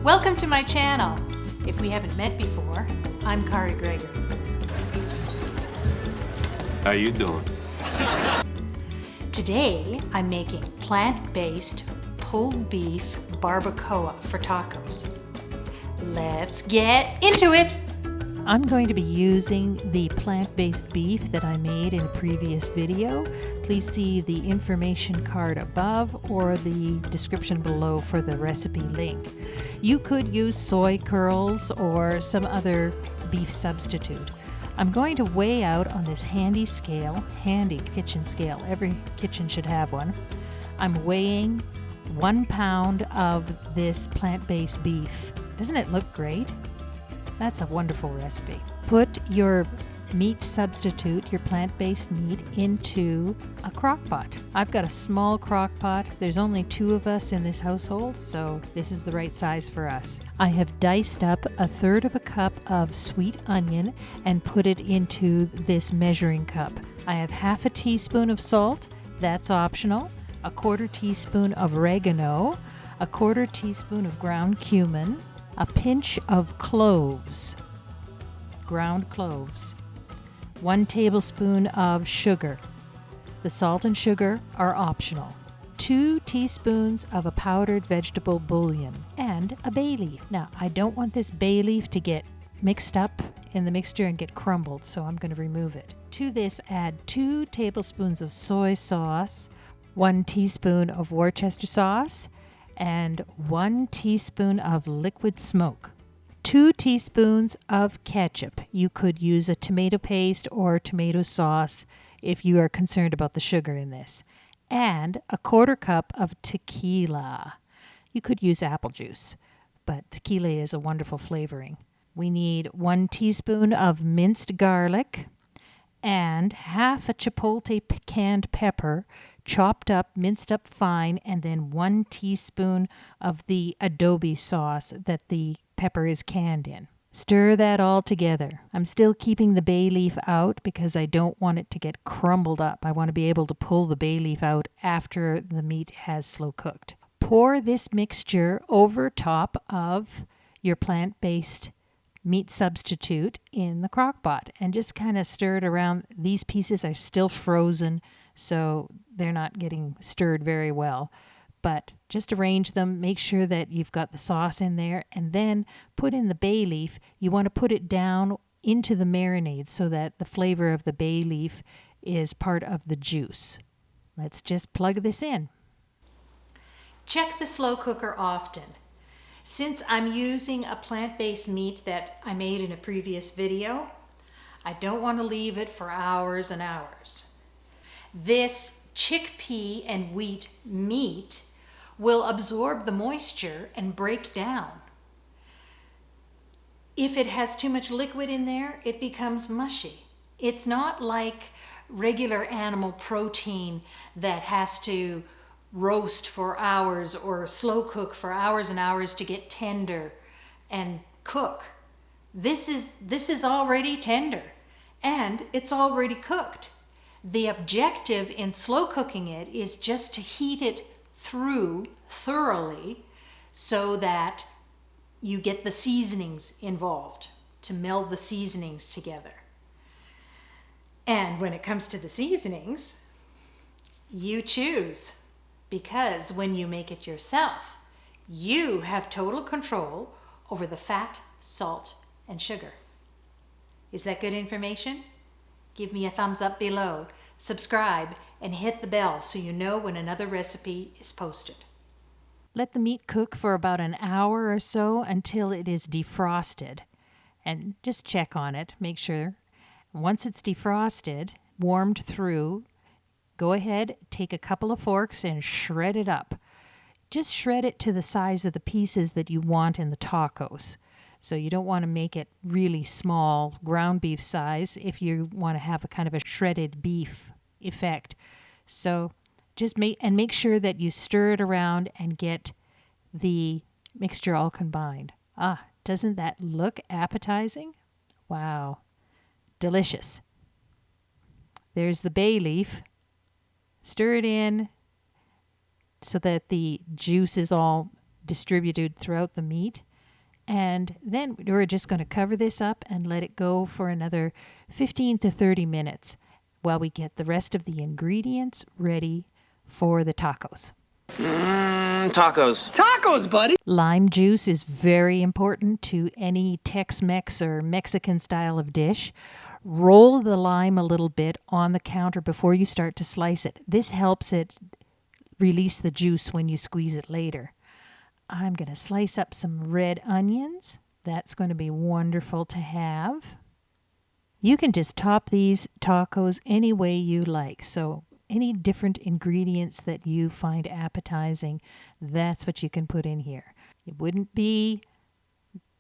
Welcome to my channel. If we haven't met before, I'm Kari Greger. How you doing? Today, I'm making plant-based pulled beef barbacoa for tacos. Let's get into it! I'm going to be using the plant-based beef that I made in a previous video. Please see the information card above or the description below for the recipe link. You could use soy curls or some other beef substitute. I'm going to weigh out on this handy scale, handy kitchen scale. Every kitchen should have one. I'm weighing 1 pound of this plant-based beef. Doesn't it look great? That's a wonderful recipe. Put your meat substitute, your plant-based meat, into a crock pot. I've got a small crock pot. There's only 2 of us in this household, so this is the right size for us. I have diced up 1/3 cup of sweet onion and put it into this measuring cup. I have 1/2 teaspoon of salt, that's optional, 1/4 teaspoon of oregano, 1/4 teaspoon of ground cumin, a pinch of cloves, ground cloves, 1 tablespoon of sugar. The salt and sugar are optional. 2 teaspoons of a powdered vegetable bouillon and a bay leaf. Now, I don't want this bay leaf to get mixed up in the mixture and get crumbled, so I'm going to remove it. To this, add 2 tablespoons of soy sauce, 1 teaspoon of Worcester sauce, and 1 teaspoon of liquid smoke. 2 teaspoons of ketchup. You could use a tomato paste or tomato sauce if you are concerned about the sugar in this. And 1/4 cup of tequila. You could use apple juice, but tequila is a wonderful flavoring. We need 1 teaspoon of minced garlic and 1/2 chipotle canned pepper, chopped up, minced up fine, and then 1 teaspoon of the adobe sauce that the pepper is canned in. Stir that all together. I'm still keeping the bay leaf out because I don't want it to get crumbled up. I want to be able to pull the bay leaf out after the meat has slow cooked. Pour this mixture over top of your plant-based meat substitute in the crock pot and just kind of stir it around. These pieces are still frozen, so they're not getting stirred very well. But just arrange them, make sure that you've got the sauce in there, and then put in the bay leaf. You want to put it down into the marinade so that the flavor of the bay leaf is part of the juice. Let's just plug this in. Check the slow cooker often. Since I'm using a plant-based meat that I made in a previous video, I don't want to leave it for hours and hours. This chickpea and wheat meat will absorb the moisture and break down. If it has too much liquid in there, it becomes mushy. It's not like regular animal protein that has to roast for hours or slow cook for hours and hours to get tender and cook. This is already tender and it's already cooked. The objective in slow cooking it is just to heat it through thoroughly so that you get the seasonings involved, to meld the seasonings together. And when it comes to the seasonings, you choose, because when you make it yourself, you have total control over the fat, salt, and sugar. Is that good information? Give me a thumbs up below, subscribe, and hit the bell so you know when another recipe is posted. Let the meat cook for about an hour or so until it is defrosted. And just check on it, make sure. Once it's defrosted, warmed through, go ahead, take a couple of forks and shred it up. Just shred it to the size of the pieces that you want in the tacos. So you don't want to make it really small, ground beef size, if you want to have a kind of a shredded beef effect. So just make sure that you stir it around and get the mixture all combined. Ah, doesn't that look appetizing? Wow, delicious. There's the bay leaf. Stir it in so that the juice is all distributed throughout the meat. And then we're just going to cover this up and let it go for another 15 to 30 minutes while we get the rest of the ingredients ready for the tacos. Tacos. Tacos, buddy! Lime juice is very important to any Tex-Mex or Mexican style of dish. Roll the lime a little bit on the counter before you start to slice it. This helps it release the juice when you squeeze it later. I'm going to slice up some red onions. That's going to be wonderful to have. You can just top these tacos any way you like. So any different ingredients that you find appetizing, that's what you can put in here. It wouldn't be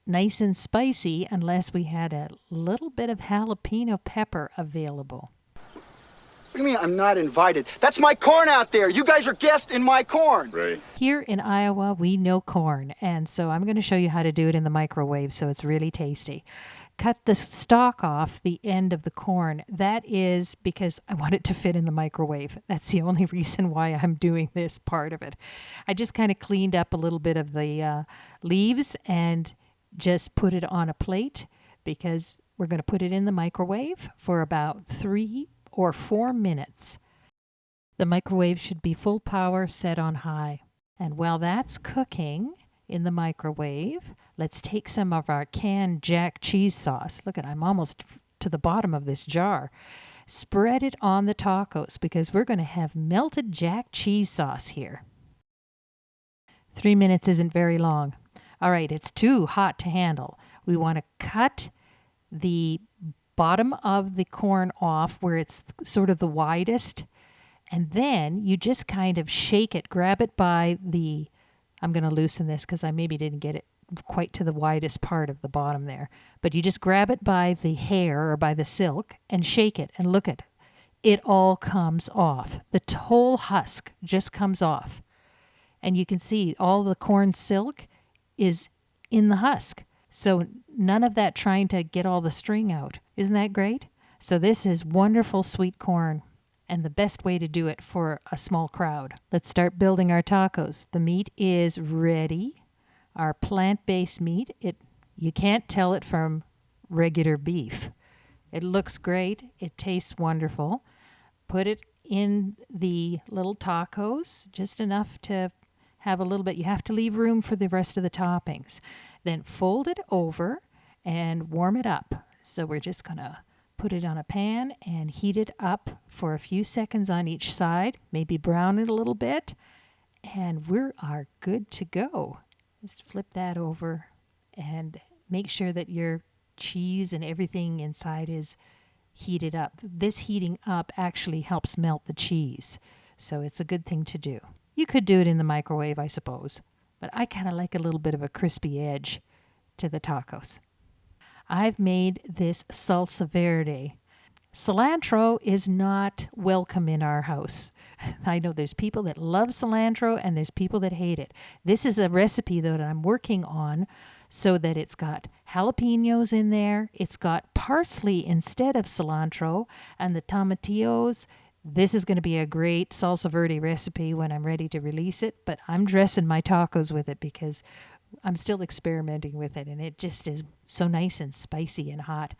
nice and spicy unless we had a little bit of jalapeno pepper available. What do you mean I'm not invited? That's my corn out there. You guys are guests in my corn. Right. Here in Iowa, we know corn, and so I'm going to show you how to do it in the microwave so it's really tasty. Cut the stalk off the end of the corn. That is because I want it to fit in the microwave. That's the only reason why I'm doing this part of it. I just kind of cleaned up a little bit of the leaves and just put it on a plate because we're going to put it in the microwave for about 3 or 4 minutes. The microwave should be full power, set on high. And while that's cooking in the microwave, let's take some of our canned jack cheese sauce. Look at, I'm almost to the bottom of this jar. Spread it on the tacos because we're going to have melted jack cheese sauce here. 3 minutes isn't very long. All right, it's too hot to handle. We want to cut the bottom of the corn off where it's sort of the widest, and then you just kind of shake it, grab it by the, I'm going to loosen this because I maybe didn't get it quite to the widest part of the bottom there, but you just grab it by the hair or by the silk and shake it, and look at it. It all comes off. The whole husk just comes off, and you can see all the corn silk is in the husk. So none of that trying to get all the string out. Isn't that great? So this is wonderful sweet corn and the best way to do it for a small crowd. Let's start building our tacos. The meat is ready. Our plant-based meat, you can't tell it from regular beef. It looks great. It tastes wonderful. Put it in the little tacos, just enough to have a little bit. You have to leave room for the rest of the toppings. Then fold it over and warm it up. So we're just going to put it on a pan and heat it up for a few seconds on each side, maybe brown it a little bit, and we are good to go. Just flip that over and make sure that your cheese and everything inside is heated up. This heating up actually helps melt the cheese, so it's a good thing to do. You could do it in the microwave, I suppose, but I kind of like a little bit of a crispy edge to the tacos. I've made this salsa verde. Cilantro is not welcome in our house. I know there's people that love cilantro and there's people that hate it. This is a recipe though that I'm working on so that it's got jalapenos in there, it's got parsley instead of cilantro, and the tomatillos. This is going to be a great salsa verde recipe when I'm ready to release it, but I'm dressing my tacos with it because I'm still experimenting with it, and it just is so nice and spicy and hot.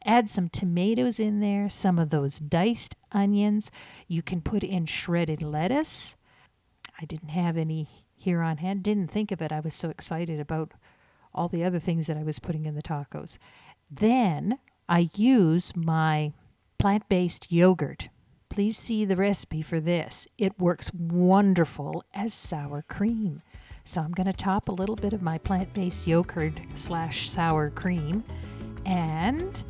Add some tomatoes in there, some of those diced onions. You can put in shredded lettuce. I didn't have any here on hand. Didn't think of it. I was so excited about all the other things that I was putting in the tacos. Then I use my plant-based yogurt. Please see the recipe for this. It works wonderful as sour cream. So I'm going to top a little bit of my plant-based yogurt / sour cream, and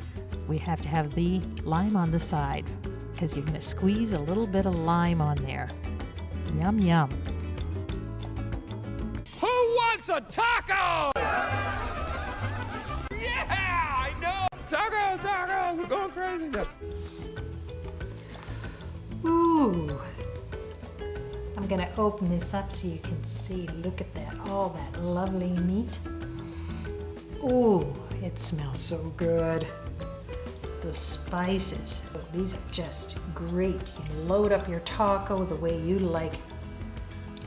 we have to have the lime on the side because you're going to squeeze a little bit of lime on there. Yum, yum. Who wants a taco? Yeah, I know. Tacos, tacos, we're going crazy. Ooh. I'm going to open this up so you can see. Look at that, all that lovely meat. Ooh, it smells so good. Those spices, these are just great. You can load up your taco the way you like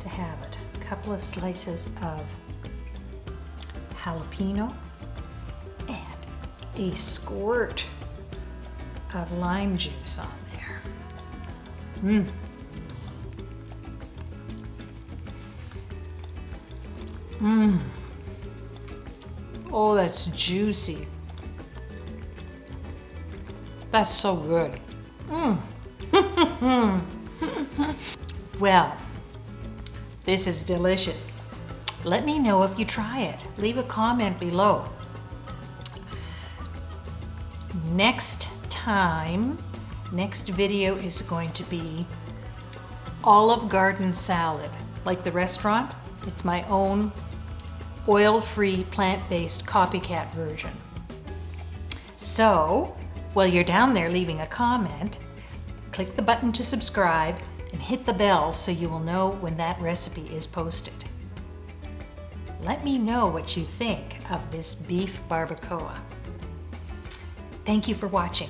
to have it. A couple of slices of jalapeno, and a squirt of lime juice on there. Oh, that's juicy. That's so good. Well, this is delicious. Let me know if you try it. Leave a comment below. Next video is going to be Olive Garden salad. Like the restaurant, it's my own oil-free, plant-based copycat version. So, while you're down there leaving a comment, click the button to subscribe and hit the bell so you will know when that recipe is posted. Let me know what you think of this beef barbacoa. Thank you for watching.